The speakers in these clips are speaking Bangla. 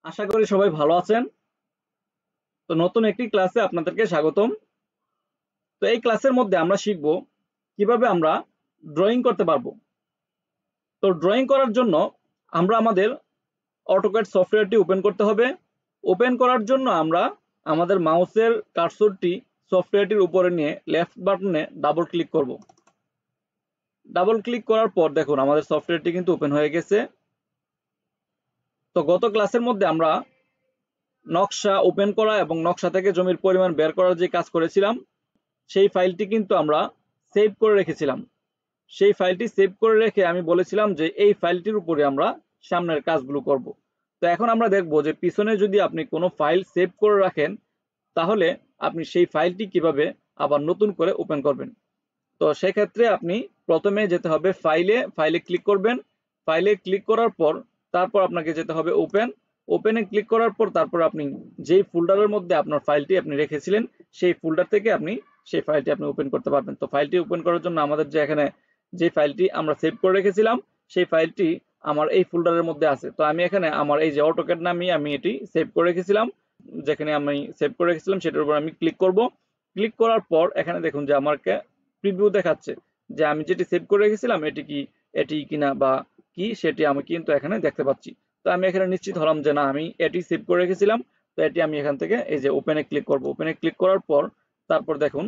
আশা করি সবাই ভালো আছেন। তো নতুন একটি ক্লাসে আপনাদেরকে স্বাগতম। তো এই ক্লাসের মধ্যে আমরা শিখব কিভাবে আমরা ড্রয়িং করতে পারবো। তো ড্রয়িং করার জন্য আমরা আমাদের অটোক্যাড সফটওয়্যারটি ওপেন করতে হবে। ওপেন করার জন্য আমরা আমাদের মাউসের কার্সরটি সফটওয়্যারটির উপরে নিয়ে লেফট বাটনে ডাবল ক্লিক করব। ডাবল ক্লিক করার পর দেখুন আমাদের সফটওয়্যারটি কিন্তু ওপেন হয়ে গেছে। তো গত ক্লাসের মধ্যে আমরা নকশা ওপেন করা এবং নকশা থেকে জমির পরিমাণ বের করার যে কাজ করেছিলাম, সেই ফাইলটি কিন্তু আমরা সেভ করে রেখেছিলাম। সেই ফাইলটি সেভ করে রেখে আমি বলেছিলাম যে এই ফাইলটির উপরে আমরা সামনের কাজগুলো করব। তো এখন আমরা দেখব যে পিছনে যদি আপনি কোনো ফাইল সেভ করে রাখেন, তাহলে আপনি সেই ফাইলটি কিভাবে আবার নতুন করে ওপেন করবেন। তো সেক্ষেত্রে আপনি প্রথমে যেতে হবে ফাইলে ক্লিক করবেন। ফাইলে ক্লিক করার পর তারপর আপনাকে যেতে হবে ওপেনে ক্লিক করার পর তারপর আপনি যেই ফোল্ডারের মধ্যে আপনার ফাইলটি আপনি রেখেছিলেন, সেই ফোল্ডার থেকে আপনি সেই ফাইলটি আপনি ওপেন করতে পারবেন। তো ফাইলটি ওপেন করার জন্য আমাদের যে এখানে যে ফাইলটি আমরা সেভ করে রেখেছিলাম, সেই ফাইলটি আমার এই ফোল্ডারের মধ্যে আছে। তো আমি এখানে আমার এই যে অটোক্যাড নামে আমি এটি সেভ করে রেখেছিলাম, যেখানে আমি সেভ করে রেখেছিলাম সেটার উপর আমি ক্লিক করব। ক্লিক করার পর এখানে দেখুন যে আমাকে প্রিভিউ দেখাচ্ছে যে আমি যেটি সেভ করে রেখেছিলাম এটি কিনা বা কি সেটি আমি কিন্তু এখানে দেখতে পাচ্ছি। তো আমি এখানে নিশ্চিত হলাম যে না, আমি এটি সেভ করে রেখেছিলাম। তো এটি আমি এখান থেকে এই যে ওপেনে ক্লিক করব। ওপেনে ক্লিক করার পর তারপর দেখুন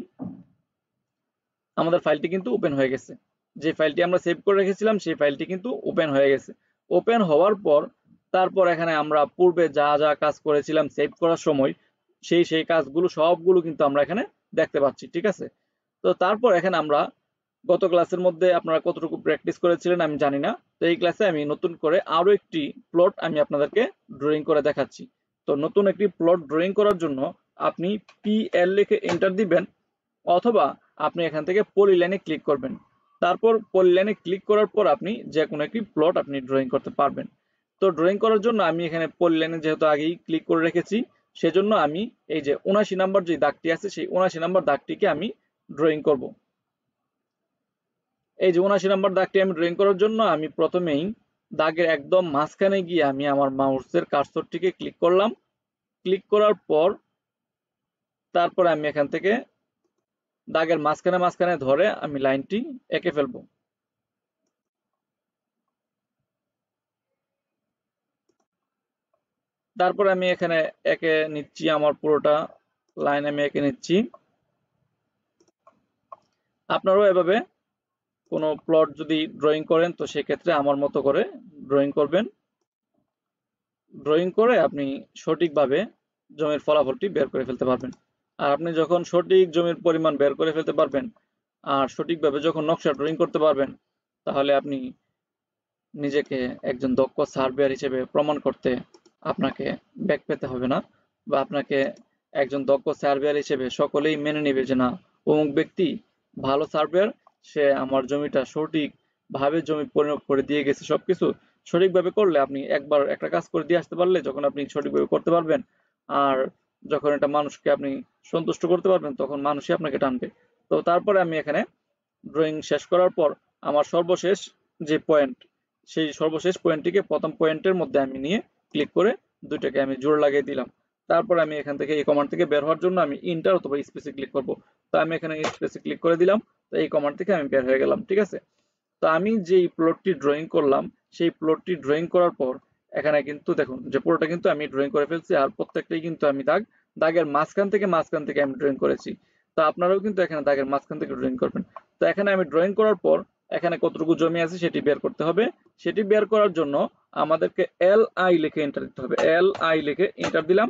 আমাদের ফাইলটি কিন্তু ওপেন হয়ে গেছে। যে ফাইলটি আমরা সেভ করে রেখেছিলাম সেই ফাইলটি কিন্তু ওপেন হয়ে গেছে। ওপেন হওয়ার পর তারপর এখানে আমরা পূর্বে যা যা কাজ করেছিলাম সেভ করার সময়, সেই কাজগুলো সবগুলো কিন্তু আমরা এখানে দেখতে পাচ্ছি। ঠিক আছে। তো তারপর এখানে আমরা গত ক্লাসের মধ্যে আপনারা কতটুকু প্র্যাকটিস করেছিলেন আমি জানি না। তো এই ক্লাসে আমি নতুন করে আরো একটি প্লট আমি আপনাদেরকে ড্রয়িং করে দেখাচ্ছি। তো নতুন একটি প্লট ড্রয়িং করার জন্য আপনি PL লিখে এন্টার দিবেন, অথবা আপনি এখান থেকে পলিলাইনে ক্লিক করবেন। তারপর পলিলাইনে ক্লিক করার পর আপনি যে কোনো একটি প্লট আপনি ড্রয়িং করতে পারবেন। তো ড্রয়িং করার জন্য আমি এখানে পলিলাইনে যেহেতু আগেই ক্লিক করে রেখেছি, সেজন্য আমি এই যে 79 নাম্বার যে দাগটি আছে সেই 79 নাম্বার দাগটিকে আমি ড্রয়িং করব। এই যে 79 নাম্বার দাগটি আমি ড্রয়িং করার জন্য আমি প্রথমেই দাগের একদম মাঝখানে গিয়ে আমি আমার মাউসের কার্সরটিকে ক্লিক করলাম। ক্লিক করার পর তারপরে আমি এখান থেকে দাগের মাঝখানে ধরে আমি লাইনটি এঁকে ফেলবো। তারপরে আমি এখানে এঁকে নিচ্ছি, আমার পুরোটা লাইন আমি এঁকে নিচ্ছি। আপনারাও এভাবে কোনো প্লট যদি ড্রয়িং করেন তো সেক্ষেত্রে আমার মতো করে ড্রয়িং করবেন। ড্রয়িং করে আপনি সঠিকভাবে জমির ফলাফলটি বের করে ফেলতে পারবেন। আর আপনি যখন সঠিক জমির পরিমাণ বের করে ফেলতে পারবেন আর সঠিকভাবে যখন নকশা ড্রয়িং করতে পারবেন, তাহলে আপনি নিজেকে একজন দক্ষ সার্ভেয়ার হিসেবে প্রমাণ করতে আপনাকে ব্যাক পেতে হবে না, বা আপনাকে একজন দক্ষ সার্ভেয়ার হিসেবে সকলেই মেনে নেবে যে না, অমুক ব্যক্তি ভালো সার্ভেয়ার, সে আমার জমিটা সঠিকভাবে জমি পরিমাপ করে দিয়ে গেছে। সবকিছু সঠিকভাবে করলে আপনি একবার একটা কাজ করে দিয়ে আসতে পারলে যখন আপনি সঠিকভাবে করতে পারবেন, আর যখন এটা মানুষকে আপনি সন্তুষ্ট করতে পারবেন, তখন মানুষই আপনাকে টানবে। তো তারপরে আমি এখানে ড্রয়িং শেষ করার পর আমার সর্বশেষ যে পয়েন্ট, সেই সর্বশেষ পয়েন্টটিকে প্রথম পয়েন্টের মধ্যে আমি নিয়ে ক্লিক করে দুইটাকে আমি জোড়া লাগিয়ে দিলাম। তারপর আমি এখান থেকে এই কমান্ড থেকে বের হওয়ার জন্য আমি ইন্টার অথবা স্পেসে ক্লিক করব। তো আমি এখানে স্পেসে ক্লিক করে দিলাম। তো এই কমান্ড থেকে আমি বের হয়ে গেলাম। ঠিক আছে। তো আমি যেই প্লটটি ড্রয়িং করলাম সেই প্লটটি ড্রয়িং করার পর এখানে কিন্তু দেখুন যে পুরোটা কিন্তু আমি ড্রয়িং করে ফেলছি, আর প্রত্যেকটাই কিন্তু আমি দাগের মাঝখান থেকে আমি ড্রয়িং করেছি। তো আপনারাও কিন্তু এখানে দাগের মাঝখান থেকে ড্রয়িং করবেন। তো এখানে আমি ড্রয়িং করার পর এখানে কতটুকু জমি আছে সেটি বের করতে হবে। সেটি বের করার জন্য আমাদেরকে LI লিখে এন্টার দিতে হবে। LI লিখে এন্টার দিলাম।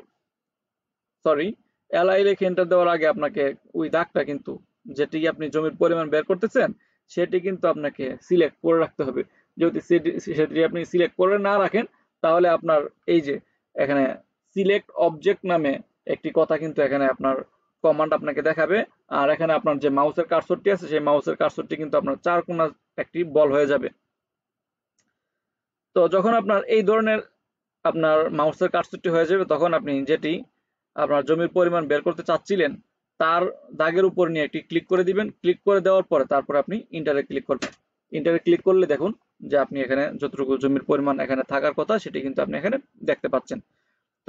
সরি, LI লিখে এন্টার দেওয়ার আগে আপনাকে ওই দাগটা কিন্তু, যেটি আপনি জমির পরিমাণ বের করতেছেন, সেটি কিন্তু আপনাকে সিলেক্ট করে রাখতে হবে। যদি সেটি আপনি সিলেক্ট করে না রাখেন, তাহলে আপনার এই যে এখানে সিলেক্ট অবজেক্ট নামে একটি কথা কিন্তু এখানে আপনার কমান্ড আপনাকে দেখাবে। আর এখানে আপনার যে মাউসের কার্সরটি আছে সেই মাউসের কার্সরটি কিন্তু আপনার চার কোণা একটি বল হয়ে যাবে। তো যখন আপনার এই ধরনের আপনার মাউসের কার্সরটি হয়ে যাবে, তখন আপনি যেটি আপনার জমির পরিমাণ বের করতে চাচ্ছিলেন তার দাগের উপর নিয়ে একটি ক্লিক করে দিবেন। ক্লিক করে দেওয়ার পরে তারপর আপনি ইন্টারে ক্লিক করবেন। ইন্টারে ক্লিক করলে দেখুন যে আপনি এখানে যতটুকু জমির পরিমাণ এখানে থাকার কথা সেটি কিন্তু আপনি এখানে দেখতে পাচ্ছেন।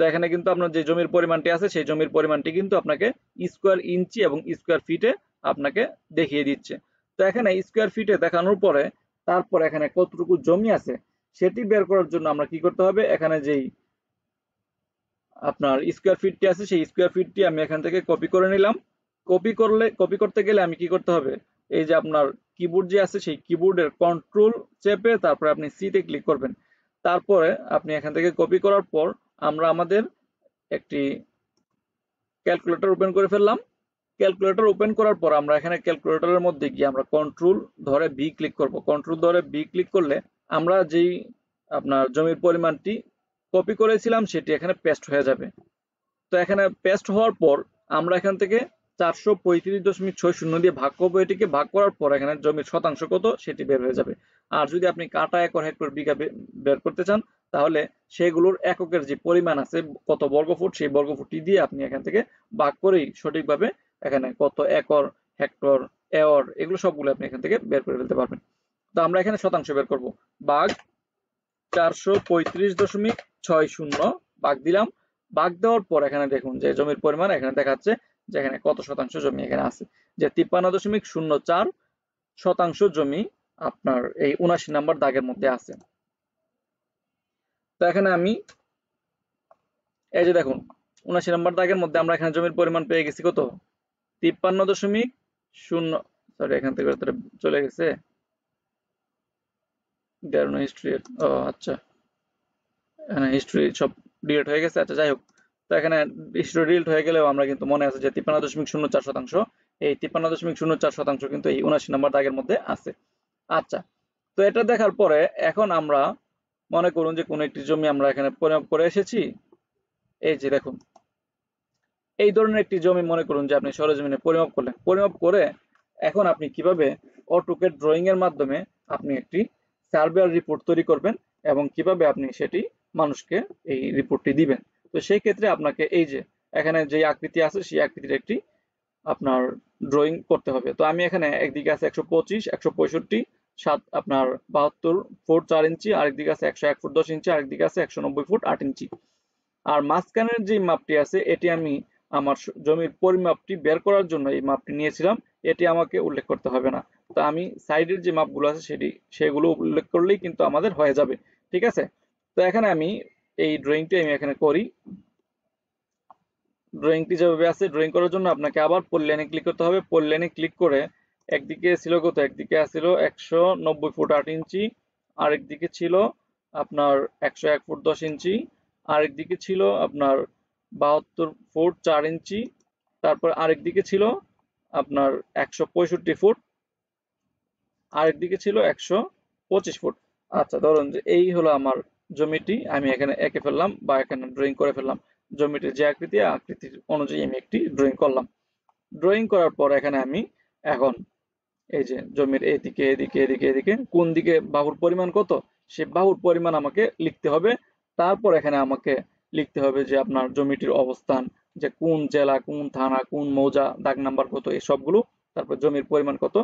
তো এখানে কিন্তু আপনার যে জমির পরিমাণটি আছে সেই জমির পরিমাণটি কিন্তু আপনাকে স্কোয়ার ইঞ্চি এবং স্কোয়ার ফিটে আপনাকে দেখিয়ে দিচ্ছে। তো এখানে স্কোয়ার ফিটে দেখানোর পরে তারপর এখানে কতটুকু জমি আছে সেটি বের করার জন্য আমরা কি করতে হবে, এখানে যেই আপনার স্কোয়ার ফিটটি আছে সেই স্কোয়ার ফিটটি আমি এখান থেকে কপি করে নিলাম। কপি করতে গেলে আমি কি করতে হবে, এই যে আপনার কিবোর্ড যে আছে সেই কিবোর্ডের কন্ট্রোল চেপে তারপরে আপনি সি তে ক্লিক করবেন। তারপরে আপনি এখান থেকে কপি করার পর আমরা আমাদের একটি ক্যালকুলেটর ওপেন করে ফেললাম। ক্যালকুলেটর ওপেন করার পর আমরা এখানে ক্যালকুলেটরের মধ্যে গিয়ে আমরা কন্ট্রোল ধরে ভি ক্লিক করব। কন্ট্রোল ধরে ভি ক্লিক করলে আমরা যেই আপনার জমির পরিমাণটি কপি করেছিলাম সেটি এখানে পেস্ট হয়ে যাবে। তো এখানে পেস্ট হওয়ার পর আমরা এখান থেকে 435.60 দিয়ে ভাগ করবো। এটিকে ভাগ করার পর এখানে জমির শতাংশ কত সেটি বের হয়ে যাবে। আর যদি আপনি কাটা, একর, হেক্টর, বিঘা বের করতে চান তাহলে সেগুলোর এককের যে পরিমাণ আছে কত বর্গফুট সেই বর্গফুটটি দিয়ে আপনি এখান থেকে ভাগ করেই সঠিকভাবে এখানে কত একর, হেক্টর, এওর এগুলো সবগুলো আপনি এখান থেকে বের করে ফেলতে পারবেন। তো আমরা এখানে শতাংশ বের করব। ভাগ 435.60 ভাগ দিলাম। ভাগ দেওয়ার পর এখানে দেখুন যে জমির পরিমাণ এখানে দেখাচ্ছে যে এখানে কত শতাংশ জমি এখানে আছে, যে 53.04 শতাংশ জমি আপনার এই 79 নম্বর দাগের মধ্যে আছে। তো এখানে আমি এই যে দেখুন 79 নম্বর দাগের মধ্যে আমরা এখানে জমির পরিমাণ পেয়ে গেছি কত, 53.0, সরি এখান থেকে চলে গেছে হিস্ট্রি। ও আচ্ছা, এখানে হিস্ট্রি সব ডিলিট হয়ে গেছে। আচ্ছা যাই হোক, তো এখানে হিস্ট্রি ডিলিট হয়ে গেলেও আমরা কিন্তু মনে আছে যে 53.04 শতাংশ, এই 53.04 শতাংশ কিন্তু এই 79 নম্বর দাগের মধ্যে আছে। আচ্ছা, তো এটা দেখার পরে এখন আমরা মনে করুন যে কোন একটি জমি আমরা এখানে পরিমাপ করে এসেছি। এই যে দেখুন এই ধরনের একটি জমি মনে করুন যে আপনি সরেজমিনে পরিমাপ করলেন। পরিমাপ করে এখন আপনি কিভাবে অটোক্যাড ড্রয়িং এর মাধ্যমে আপনি একটি সার্ভেয়ার রিপোর্ট তৈরি করবেন এবং কিভাবে আপনি সেটি মানুষকে এই রিপোর্টটি দিবেন। তো সেই ক্ষেত্রে আপনাকে এই যে এখানে যে আকৃতি আছে সেই আকৃতির একটি আপনার ড্রয়িং করতে হবে। তো আমি এখানে একদিকে আছে 125, 165, আপনার 72 ফুট 4 ইঞ্চি, আরেকদিকে আছে 101 ফুট 10 ইঞ্চি, আরেকদিকে আছে 190 ফুট 8 ইঞ্চি। আর মাঝখানের যে মাপটি আছে এটি আমি আমার জমির পরিমাপটি বের করার জন্য এই মাপটি নিয়েছিলাম, এটি আমাকে উল্লেখ করতে হবে না। তো আমি সাইডের যে মাপগুলো আছে সেগুলো উল্লেখ করলেই কিন্তু আমাদের হয়ে যাবে। ঠিক আছে, তো এখানে আমি এই ড্রয়িংটি আমি এখানে করি। ড্রয়িংটি যেভাবে আছে ড্রয়িং করার জন্য আপনাকে আবার পলিলাইনে ক্লিক করতে হবে। পলিলাইনে ক্লিক করে একদিকে ছিল কত, একদিকে ছিল 190 ফুট 8 ইঞ্চি, আরেকদিকে ছিল আপনার 101 ফুট 10 ইঞ্চি, আরেকদিকে ছিল আপনার 72 ফুট 4 ইঞ্চি, তারপর আরেকদিকে ছিল আপনার 165 ফুট, আরেকদিকে ছিল 125 ফুট। আচ্ছা ধরুন যে এই হলো আমার জমিটি, আমি এখানে এঁকে ফেললাম বা এখানে ড্রয়িং করে ফেললাম। জমিটির যে আকৃতি আকৃতির অনুযায়ী আমি একটি ড্রয়িং করলাম। ড্রয়িং করার পর এখানে আমি এখন এই যে জমির এদিকে এদিকে এদিকে এদিকে কোন দিকে বাহুর পরিমাণ কত সে বাহুর পরিমাণ আমাকে লিখতে হবে। তারপর এখানে আমাকে লিখতে হবে যে আপনার জমিটির অবস্থান, যে কোন জেলা, কোন থানা, কোন মৌজা, দাগ নাম্বার কত, এই সবগুলো, তারপর জমির পরিমাণ কত।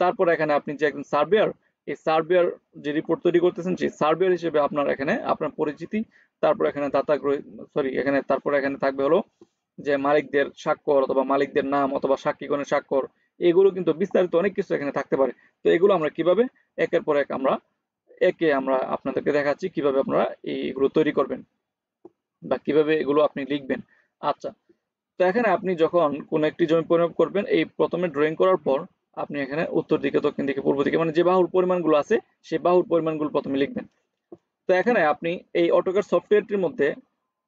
তারপর এখানে আপনি যে একজন সার্ভেয়ার, এই সার্ভেয়ার যে রিপোর্ট তৈরি করতেছেন সেই সার্ভেয়ার হিসেবে আপনার এখানে আপনার পরিচিতি, তারপর এখানে এখানে তারপর এখানে থাকবে হলো যে মালিকদের স্বাক্ষর অথবা মালিকদের নাম অথবা সাক্ষীগণের স্বাক্ষর, এগুলো কিন্তু বিস্তারিত অনেক কিছু এখানে থাকতে পারে। তো এগুলো আমরা কিভাবে একের পর এক আমরা আপনাদেরকে দেখাচ্ছি কিভাবে আপনারা এইগুলো তৈরি করবেন বা কিভাবে এগুলো আপনি লিখবেন। আচ্ছা, তো এখানে আপনি যখন কোন একটি জমি পরিমাপ করবেন, এই প্রথমে ড্রয়িং করার পর আপনি এখানে উত্তর দিকে, দক্ষিণ দিকে, পূর্ব দিকে মানে যে বাহুর পরিমাণগুলো আছে সেই বাহুর পরিমাণগুলো প্রথমে লিখবেন। তো এখানে আপনি এই অটোক্যাড সফটওয়্যারটির মধ্যে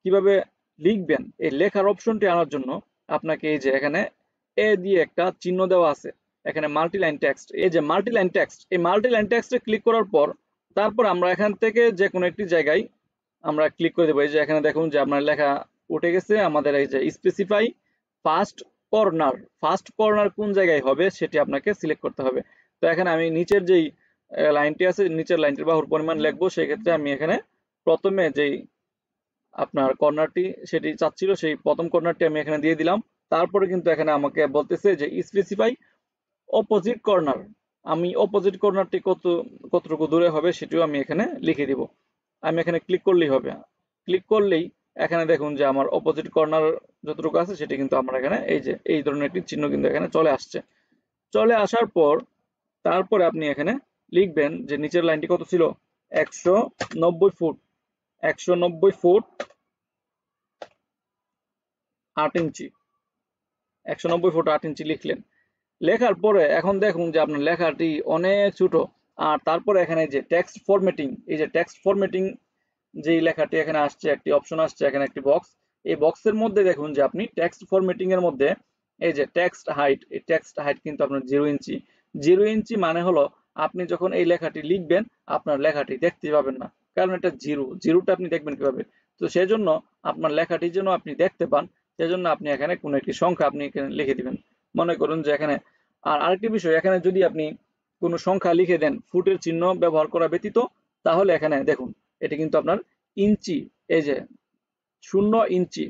কিভাবে লিখবেন এই লেখার অপশনটি আনার জন্য আপনাকে এই যে এখানে এ দিয়ে একটা চিহ্ন দেওয়া আছে, এখানে মাল্টিলাইন টেক্সট, এই যে মাল্টিলাইন টেক্সট, এই মাল্টিলাইন টেক্সটে ক্লিক করার পর তারপর আমরা এখান থেকে যে কোনো একটি জায়গায় আমরা ক্লিক করে দেবো। এই যে এখানে দেখুন যে আপনার লেখা উঠে গেছে আমাদের এই যে specify first corner. First corner কোন জায়গায় হবে সেটি আপনাকে সিলেক্ট করতে হবে। তো এখানে আমি নিচের যেই লাইনটি আছে নিচের লাইনটির বাহুর পরিমাণ লিখবো, সেক্ষেত্রে আমি এখানে প্রথমে যেই আপনার কর্নারটি সেটি চাচ্ছিল সেই প্রথম কর্নারটি আমি এখানে দিয়ে দিলাম। তারপরে কিন্তু এখানে আমাকে বলতেছে যে স্পেসিফাই অপোজিট কর্নার, আমি অপোজিট কর্নারটি কতটুকু দূরে হবে সেটিও আমি এখানে লিখে দিব। আমি এখানে ক্লিক করলেই হবে, ক্লিক করলেই এখানে দেখুন যে আমার অপোজিট কর্নার যতটুকু আছে সেটা কিন্তু আমার এখানে এই যে এই ধরনের একটি চিহ্ন কিন্তু এখানে চলে আসছে। চলে আসার পর তারপরে আপনি এখানে লিখবেন যে নিচের লাইনটি কত ছিল, 190 ফুট, 190 ফুট 8 ইঞ্চি, 190 ফুট 8 ইঞ্চি লিখলেন। লেখার পরে এখন দেখুন যে আপনার লেখাটি অনেক ছোট। আর তারপরে এখানে যে টেক্সট ফরম্যাটিং, এই যে টেক্সট ফরম্যাটিং যে লেখাটি এখানে আসছে, একটি অপশন আসছে এখানে, একটি বক্স। এই বক্সের মধ্যে দেখুন যে আপনি টেক্সট ফরম্যাটিং এর মধ্যে এই যে টেক্সট হাইট, এই টেক্সট হাইট কিন্তু আপনার 0 ইঞ্চি। 0 ইঞ্চি মানে হলো আপনি যখন এই লেখাটি লিখবেন আপনার লেখাটি দেখতে পাবেন না, কারণ এটা জিরোটা আপনি দেখবেন কিভাবে। তো সেজন্য আপনার লেখাটি যেন আপনি দেখতে পান, সেজন্য আপনি এখানে কোনো একটি সংখ্যা আপনি এখানে লিখে দিবেন। মনে করুন যে এখানে, আর আরেকটি বিষয়, এখানে যদি আপনি কোনো সংখ্যা লিখে দেন ফুটের চিহ্ন ব্যবহার করা ব্যতীত, তাহলে এখানে দেখুন এটা কিন্তু আপনার ইঞ্চি, এই যে 0 ইঞ্চি,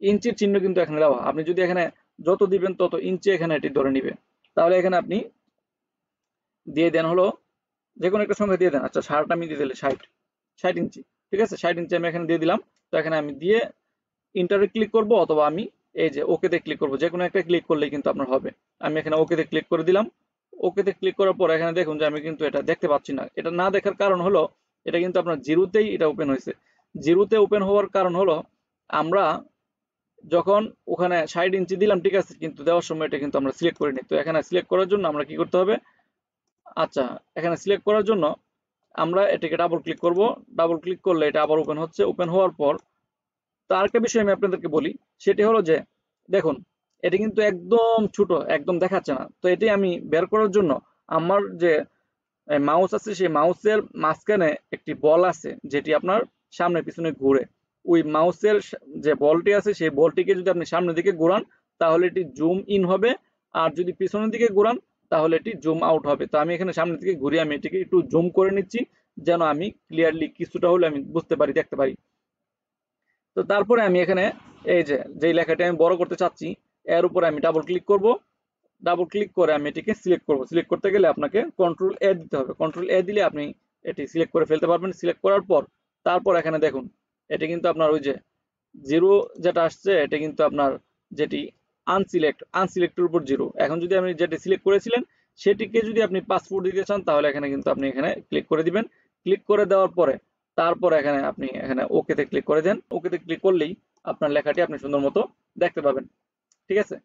ইঞ্চির চিহ্ন কিন্তু এখানে দেওয়া। আপনি যদি এখানে যত দিবেন তত ইঞ্চি এখানে এটি ধরে নিবে। তাহলে এখানে আপনি দিয়ে দেন হলো যে কোনো একটা সংখ্যা দিয়ে দেন। আচ্ছা 60 আমি দিয়ে দিলে 60 ইঞ্চি, ঠিক আছে, 60 ইঞ্চি আমি এখানে দিয়ে দিলাম। তো এখানে আমি দিয়ে ইন্টারে ক্লিক করব, অথবা আমি এই যে ওকেতে ক্লিক করব, যে কোনো একটা ক্লিক করলেই কিন্তু আপনার হবে। আমি এখানে ওকেতে ক্লিক করে দিলাম। ওকেতে ক্লিক করার পর এখানে দেখুন যে আমি কিন্তু এটা দেখতে পাচ্ছি না। এটা না দেখার কারণ হলো এটা কিন্তু আপনার জিরোতেই এটা ওপেন হয়েছে। জিরোতে ওপেন হওয়ার কারণ হলো আমরা যখন ওখানে 60 ইঞ্চি দিলাম, ঠিক আছে, কিন্তু দেওয়ার সময় এটা কিন্তু আমরা সিলেক্ট করিনি। তো এখানে সিলেক্ট করার জন্য আমরা কি করতে হবে, আচ্ছা এখানে সিলেক্ট করার জন্য আমরা এটাকে ডাবল ক্লিক করব। ডাবল ক্লিক করলে এটা আবার ওপেন হচ্ছে। ওপেন হওয়ার পর তো আরেকটা বিষয় আমি আপনাদেরকে বলি, সেটি হলো যে দেখুন এটি কিন্তু একদম ছোট, একদম দেখাচ্ছে না। তো এটি আমি বের করার জন্য আমার যে মাউস আছে, সেই মাউসের মাঝখানে একটি বল আছে যেটি আপনার সামনে পিছনে ঘুরে। ওই মাউসের যে বলটি আছে সেই বলটিকে যদি আপনি সামনের দিকে ঘোরান তাহলে এটি জুম ইন হবে, আর যদি পিছনের দিকে ঘোরান তাহলে এটি জুম আউট হবে। তো আমি এখানে সামনের দিকে ঘুরিয়ে আমি এটিকে একটু জুম করে নিচ্ছি, যেন আমি ক্লিয়ারলি কিছুটা হলে আমি বুঝতে পারি, দেখতে পারি। তো তারপরে আমি এখানে এই যে যেই লেখাটি আমি বড় করতে চাচ্ছি এর উপরে আমি ডাবল ক্লিক করব। ডাবল ক্লিক করে আমি এটিকে সিলেক্ট করব। সিলেক্ট করতে গেলে আপনাকে কন্ট্রোল এ দিতে হবে। কন্ট্রোল এ দিলে আপনি এটি সিলেক্ট করে ফেলতে পারবেন। সিলেক্ট করার পর তারপর এখানে দেখুন এটি কিন্তু আপনার ওই যে জিরো যেটা আসছে এটা কিন্তু আপনার যেটি আনসিলেক্টের উপর জিরো। এখন যদি আপনি যেটি সিলেক্ট করেছিলেন সেটিকে যদি আপনি পাসপোর্ট দিতে চান তাহলে এখানে কিন্তু আপনি এখানে ক্লিক করে দিবেন। ক্লিক করে দেওয়ার পরে তারপর এখানে আপনি এখানে ওকেতে ক্লিক করে দেন। ওকেতে ক্লিক করলেই আপনার লেখাটি আপনি সুন্দর মতো দেখতে পাবেন, ঠিক আছে।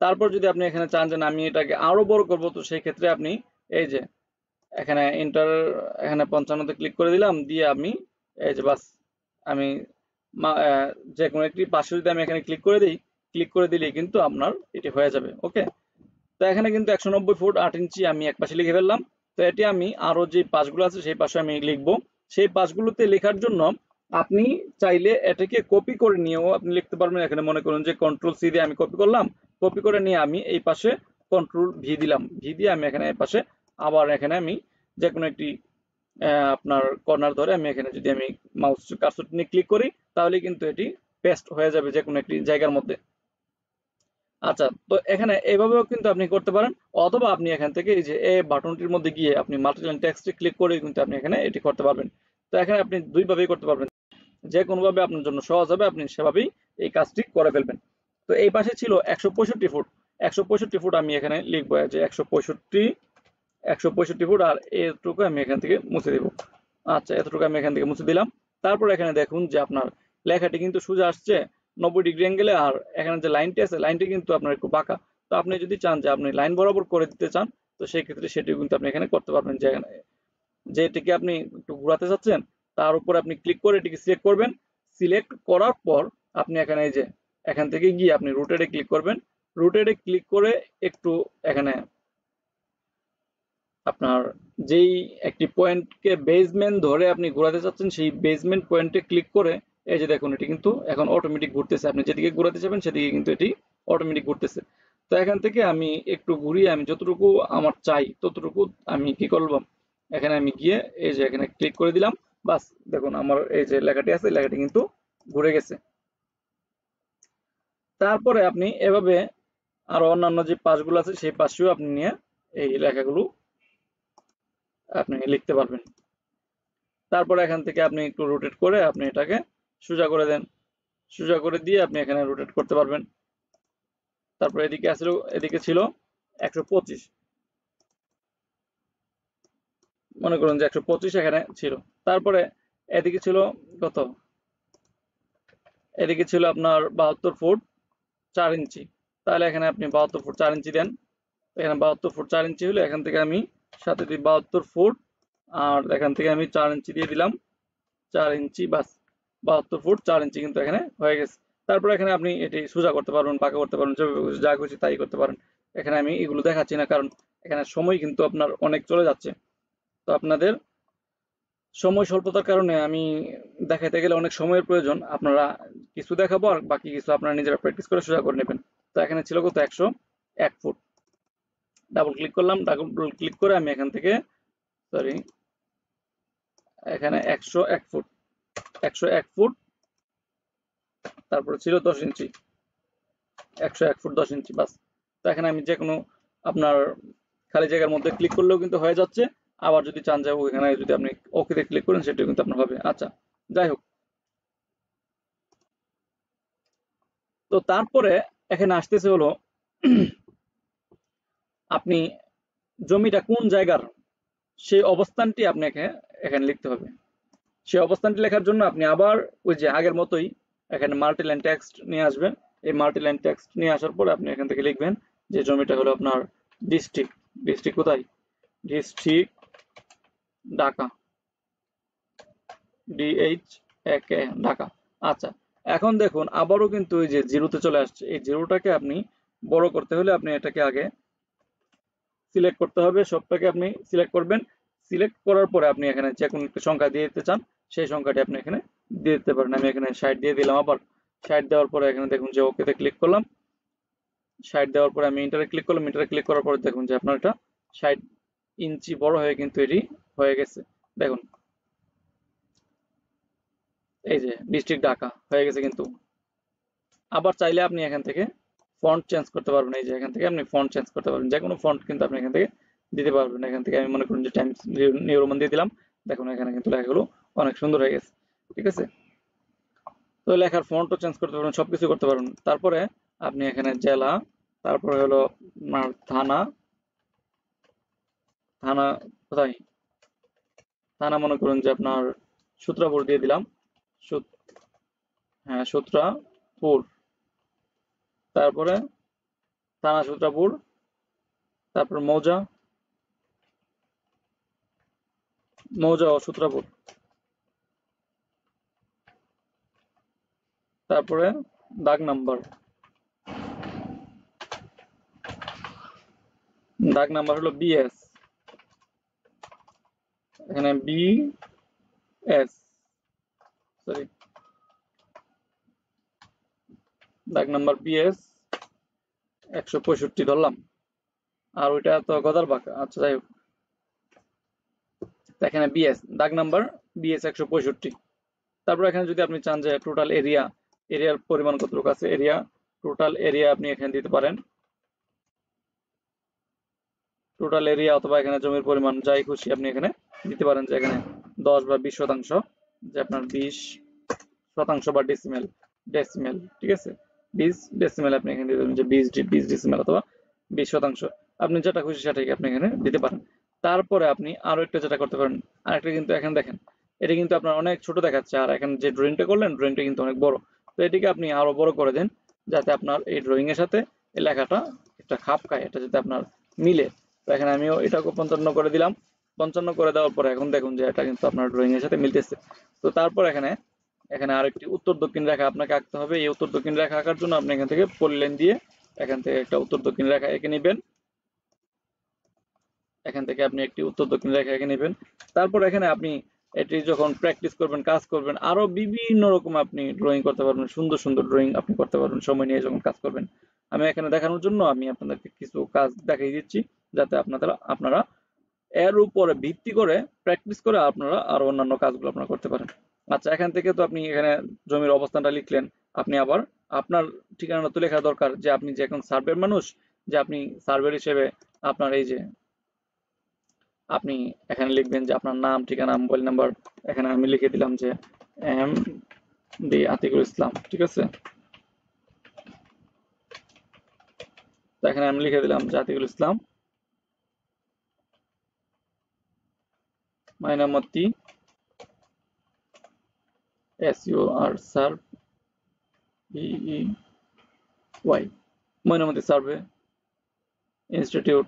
তারপর যদি আপনি এখানে চান যে আমি এটাকে আরো বড় করব, তো সেই ক্ষেত্রে আপনি এই যে এখানে এন্টার, এখানে 55 ক্লিক করে দিলাম, দিয়ে আমি এই যে বাস আমি যে কোনো একটি পাশে যদি আমি এখানে ক্লিক করে দিই, ক্লিক করে দিলেই কিন্তু আপনার এটি হয়ে যাবে। ওকে, তো এখানে কিন্তু 190 ফুট 8 ইঞ্চি আমি এক পাশে লিখে ফেললাম। তো এটি আমি আরো যে পাশগুলো আছে সেই পাশে আমি লিখবো। সেই পাশগুলোতে লেখার জন্য আপনি চাইলে এটাকে কপি করে নিয়েও আপনি লিখতে পারবেন। এখানে মনে করুন যে কন্ট্রোল সি দিয়ে আমি কপি করলাম, কপি করে নিয়ে আমি এই পাশে কন্ট্রোল ভি দিলাম, ভি দিয়ে আমি এখানে এই পাশে আবার এখানে আমি যে কোনো একটি আপনার কর্নার ধরে আমি এখানে যদি আমি মাউস কার্সর নিয়ে ক্লিক করি তাহলে কিন্তু এটি পেস্ট হয়ে যাবে যে কোনো একটি জায়গার মধ্যে। আচ্ছা, তো এখানে এভাবেও কিন্তু আপনি করতে পারেন, অথবা আপনি এখান থেকে এই যে এ বাটনটির মধ্যে গিয়ে আপনি মাল্টিলাইন টেক্সটে ক্লিক করে কিন্তু আপনি এখানে এটি করতে পারবেন। তো এখানে আপনি দুই ভাবেই করতে পারবেন, যে কোনো ভাবে আপনার জন্য সহজ হবে আপনি সেভাবেই এই কাজটি করে ফেলবেন। তো এই পাশে ছিল 165 ফুট, 165 ফুট আমি এখানে লিখবো যে 165 ফুট, আর এটুকু আমি এখান থেকে মুছে দেব। আচ্ছা, এতটুকু আমি এখান থেকে মুছে দিলাম। তারপর এখানে দেখুন যে আপনার লেখাটি কিন্তু সোজা আসছে 90 ডিগ্রি অ্যাঙ্গেলে, আর এখানে যে লাইনটি আছে লাইনটি কিন্তু আপনার একটু বাঁকা। তো আপনি যদি চান যে আপনি লাইন বরাবর করে দিতে চান, তো সেই ক্ষেত্রে সেটিও কিন্তু আপনি এখানে করতে পারবেন। যে যেটিকে আপনি একটু ঘোরাতে চাচ্ছেন তার উপর আপনি ক্লিক করে এটিকে সিলেক্ট করবেন। সিলেক্ট করার পর আপনি এখানে এই যে এখান থেকে গিয়ে আপনি রোটেটে ক্লিক করবেন। রোটেটে ক্লিক করে একটু এখানে আপনার যেই একটি পয়েন্টকে বেসমেন্ট ধরে আপনি ঘোরাতে চাচ্ছেন সেই বেসমেন্ট পয়েন্টে ক্লিক করে এই যে দেখুন এটি কিন্তু এখন অটোমেটিক ঘুরতেছে। আপনি যেদিকে ঘোরাতে চাবেন সেদিকে কিন্তু এটি অটোমেটিক ঘুরতেছে। তো এখান থেকে আমি একটু ঘুরিয়ে আমি যতটুকু আমার চাই ততটুকু আমি কি করলাম, এখানে আমি গিয়ে এই যে এখানে ক্লিক করে দিলাম। বাস দেখুন আমার এই যে লেখাটি আছে লেখাটি কিন্তু ঘুরে গেছে। তারপরে আপনি এভাবে আরো অন্যান্য যে পাশগুলো আছে সেই পাশেও আপনি নিয়ে এই লেখাগুলো আপনি লিখতে পারবেন। তারপর এখান থেকে আপনি একটু রোটেট করে আপনি এটাকে সোজা করে দেন। সোজা করে দিয়ে আপনি এখানে রোটেট করতে পারবেন। তারপর এদিকে ছিল 125, মনে করুন যে 125 এখানে ছিল। তারপরে এদিকে ছিল কত, এদিকে ছিল আপনার 72 ফুট 4 ইঞ্চি। তাহলে এখানে আপনি 72 ফুট 4 ইঞ্চি দেন। এখানে 72 ফুট 4 ইঞ্চি হলে এখান থেকে আমি সাথে দিই 72 ফুট, আর এখান থেকে আমি 4 ইঞ্চি দিয়ে দিলাম, 4 ইঞ্চি বাস। 72 ফুট 4 ইঞ্চি কিন্তু এখানে হয়ে গেছে। তারপর এখানে আপনি এটি সোজা করতে পারবেন, পাকা করতে পারবেন, যা খুশি তাই করতে পারেন। এখানে আমি এগুলো দেখাচ্ছি না, কারণ এখানে সময় কিন্তু আপনার অনেক চলে যাচ্ছে। তো আপনাদের সময় স্বল্পতার কারণে আমি দেখাইতে গেলে অনেক সময়ের প্রয়োজন। আপনারা কিছু দেখাবো আর বাকি কিছু আপনারা নিজেরা প্র্যাকটিস করে সোজা করে নেবেন। তো এখানে ছিল কত, 101 ফুট। ডাবল ক্লিক করলাম, ডাবল ক্লিক করে আমি এখান থেকে সরি এখানে 101 ফুট 101 ফুট, তারপরে ছিল 10 ইঞ্চি, 101 ফুট 10 ইঞ্চি বাস। তো এখানে আমি যে কোনো আপনার খালি জায়গার মধ্যে ক্লিক করলেও কিন্তু হয়ে যাচ্ছে। আবার যদি চান যে ওইখানে যদি আপনি ওকেতে ক্লিক করেন সেটাও কিন্তু আপনার হবে। আচ্ছা, যাই হোক। তো তারপরে এখানে আসতেছে হলো আপনি জমিটা কোন জায়গার সেই অবস্থানটি আপনাকে এখানে লিখতে হবে। সেই অবস্থানটি লেখার জন্য আপনি আবার ওই যে আগের মতোই এখানে মাল্টি লাইন টেক্সট নিয়ে আসবেন। এই মাল্টি লাইন টেক্সট নিয়ে আসার পরে আপনি এখান থেকে লিখবেন যে জমিটা হলো আপনার ডিস্ট্রিক্ট। ডিস্ট্রিক্ট কোথায়? District Dhaka, DHAK Dhaka. আচ্ছা, এখন দেখুন আবারও কিন্তু ওই যে জিরোতে চলে আসছে। এই জিরোটাকে আপনি বড় করতে হলে আপনি এটাকে আগে সিলেক্ট করতে হবে। সবটাকে আপনি সিলেক্ট করবেন। সিলেক্ট করার পরে আপনি এখানে যে কোনো একটা সংখ্যা দিয়ে দিতে চান সেই সংখ্যাটি আপনি এখানে দিয়ে দিতে পারেন। আমি এখানে 60 দিয়ে দিলাম। আবার 60 দেওয়ার পরে এখানে দেখুন যে ওকেতে ক্লিক করলাম। 60 দেওয়ার পরে আমি ইন্টারে ক্লিক করলাম। ইন্টারে ক্লিক করার পরে দেখুন যে আপনার এটা 60 ইঞ্চি বড় হয়ে কিন্তু এটি হয়ে গেছে। দেখুন এই যে ডিস্ট্রিক্ট ঢাকা হয়ে গেছে কিন্তু। আবার চাইলে আপনি এখান থেকে ফন্ট চেঞ্জ করতে পারবেন। এই যে এখান থেকে আপনি ফন্ট চেঞ্জ করতে পারবেন, যে কোনো ফন্ট কিন্তু আপনি এখান থেকে দিতে পারবেন। এখান থেকে আমি মনে করুন যে টাইমস নিউ রোমান দিয়ে দিলাম। দেখুন এখানে কিন্তু লেখাগুলো অনেক সুন্দর হয়ে গেছে। ঠিক আছে, তো লেখার ফন্টও চেঞ্জ করতে পারবেন, সবকিছু করতে পারবেন। তারপরে আপনি এখানে জেলা, তারপরে হলো আপনার থানা। থানা কোথায়? থানা মনে করুন যে আপনার সূত্রাপুর দিয়ে দিলাম। হ্যাঁ, সূত্রাপুর। তারপরে থানা সূত্রাপুর, তারপর মৌজা, মৌজা ও সূত্রাপুর। তারপরে দাগ নাম্বার, দাগ নাম্বার হলো BS। এখানে BS সরি, দাগ নাম্বার BS 165 ধরলাম। আর ওইটা তো গদার বাঁকা। আচ্ছা, যাই হোক, এখানে BS দাগ নাম্বার BS 165। তারপর এখানে যদি আপনি চান যে টোটাল এরিয়া, এরিয়ার পরিমাণ কতটুকু আছে, এরিয়া টোটাল এরিয়া আপনি এখানে দিতে পারেন। টোটাল এরিয়া অথবা এখানে জমির পরিমাণ যাই খুশি আপনি এখানে দিতে পারেন, যে এখানে 10 বা 20%, যে আপনার 20% বা ডেসিমেল, ডেসিমেল ঠিক আছে, 20 ডেসিমেল আপনি এখানে দিয়ে দেবেন, যে 20 ডেসিমেল অথবা 20%। আপনি যেটা খুশি সেটাই আপনি এখানে দিতে পারেন। তারপরে আপনি আরো একটা যেটা করতে পারেন, আরেকটা কিন্তু এখানে দেখেন এটা কিন্তু আপনার অনেক ছোট দেখাচ্ছে, আর এখানে যে ড্রয়িংটা করলেন ড্রয়িংটা কিন্তু অনেক বড়। তো এটিকে আপনি আরো বড় করে দেন, যাতে আপনার এই ড্রয়িং এর সাথে এই লেখাটা একটা খাপ খায়, এটা যাতে আপনার মিলে। তো এখানে আমিও এটাকে 55 করে দিলাম। 55 করে দেওয়ার পরে এখন দেখুন যে এটা কিন্তু আপনার ড্রয়িং এর সাথে মিলতেছে। তো তারপর এখানে এখানে আরেকটি উত্তর দক্ষিণ রেখা আপনাকে আঁকতে হবে। এই উত্তর দক্ষিণ রেখা আঁকার জন্য আপনি এখান থেকে পলিলাইন দিয়ে এখান থেকে একটা উত্তর দক্ষিণ রেখা এঁকে নেবেন। এখান থেকে আপনি একটি উত্তর দক্ষিণ রেখা এঁকে নেবেন। তারপর এখানে আপনি এটি যখন প্র্যাকটিস করবেন, কাজ করবেন, আরো বিভিন্ন রকম আপনি ড্রয়িং করতে পারবেন, সুন্দর সুন্দর ড্রয়িং আপনি করতে পারবেন সময় নিয়ে যখন কাজ করবেন। আমি এখানে দেখানোর জন্য আমি আপনাদেরকে কিছু কাজ দেখিয়ে দিচ্ছি, যাতে আপনারা এর উপরে ভিত্তি করে প্র্যাকটিস করে আপনারা আরো অন্যান্য কাজগুলো আপনারা করতে পারেন। আচ্ছা, এখান থেকে তো আপনি এখানে জমির অবস্থানটা লিখলেন। আপনি আবার আপনার ঠিকানাটা তো লেখা দরকার, যে আপনি যে এখন সার্ভের মানুষ, যে আপনি সার্ভের হিসেবে আপনার এই যে আপনি এখানে লিখবেন যে আপনার নাম, ঠিকানা, মোবাইল নাম্বার। এখানে আমি লিখে দিলাম যে M ডি আতিকুল ইসলাম, ঠিক আছে। তো এখানে আমি লিখে দিলাম যে আতিকুল ইসলাম, মাইনামতি SUR serve BEY, Mainamati survey institute.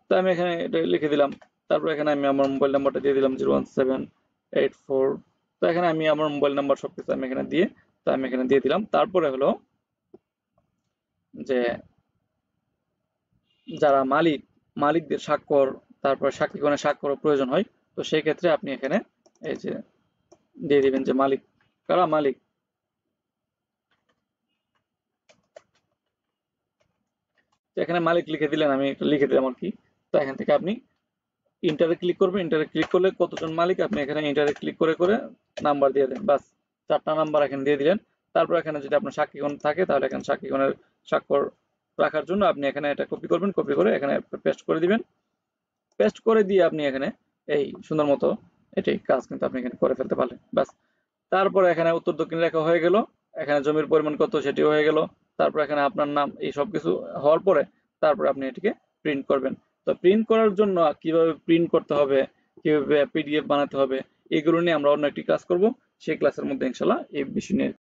তো আমি এখানে এটা লিখে দিলাম। তারপর এখানে আমি আমার মোবাইল নাম্বারটা দিয়ে দিলাম 01784। তো এখানে আমি আমার মোবাইল নাম্বার সবকিছু আমি এখানে দিয়ে, তো আমি এখানে দিয়ে দিলাম। তারপরে হলো যে যারা মালিকদের স্বাক্ষর, তারপর সাক্ষীগণের স্বাক্ষর প্রয়োজন হয়, তো সেই ক্ষেত্রে আপনি এখানে এই যে দিয়ে দিবেন যে মালিক, কারা মালিক। তো এখানে মালিক লিখে দিলেন, আমি লিখে দিলাম আর কি। তো এখান থেকে আপনি ইন্টারে ক্লিক করবেন, ইন্টারে ক্লিক করলে কতজন মালিক আপনি এখানে ইন্টারে ক্লিক করে করে নাম্বার দিয়ে দেন, বাস 4টা নাম্বার এখানে দিয়ে দিলেন। তারপর এখানে যদি আপনার সাক্ষীগণ থাকে তাহলে এখানে সাক্ষীগণের স্বাক্ষর রাখার জন্য আপনি এখানে এটা কপি করবেন, কপি করে এখানে পেস্ট করে দিবেন। পেস্ট করে দিয়ে আপনি এখানে এই সুন্দর মতো এটাই কাজ কিন্তু আপনি এখানে করে ফেলতে পারলেন, বাস। তারপরে এখানে উত্তর দক্ষিণ রেখা হয়ে গেল, এখানে জমির পরিমাণ কত সেটিও হয়ে গেল। তারপর এখানে আপনার নাম, এই সব কিছু হওয়ার পরে তারপরে আপনি এটিকে প্রিন্ট করবেন। তো প্রিন্ট করার জন্য কিভাবে প্রিন্ট করতে হবে, কিভাবে পিডিএফ বানাতে হবে, এগুলো নিয়ে আমরা অন্য একটি ক্লাস করব। সেই ক্লাসের মধ্যে ইনশাল্লাহ এই বিষয় নিয়ে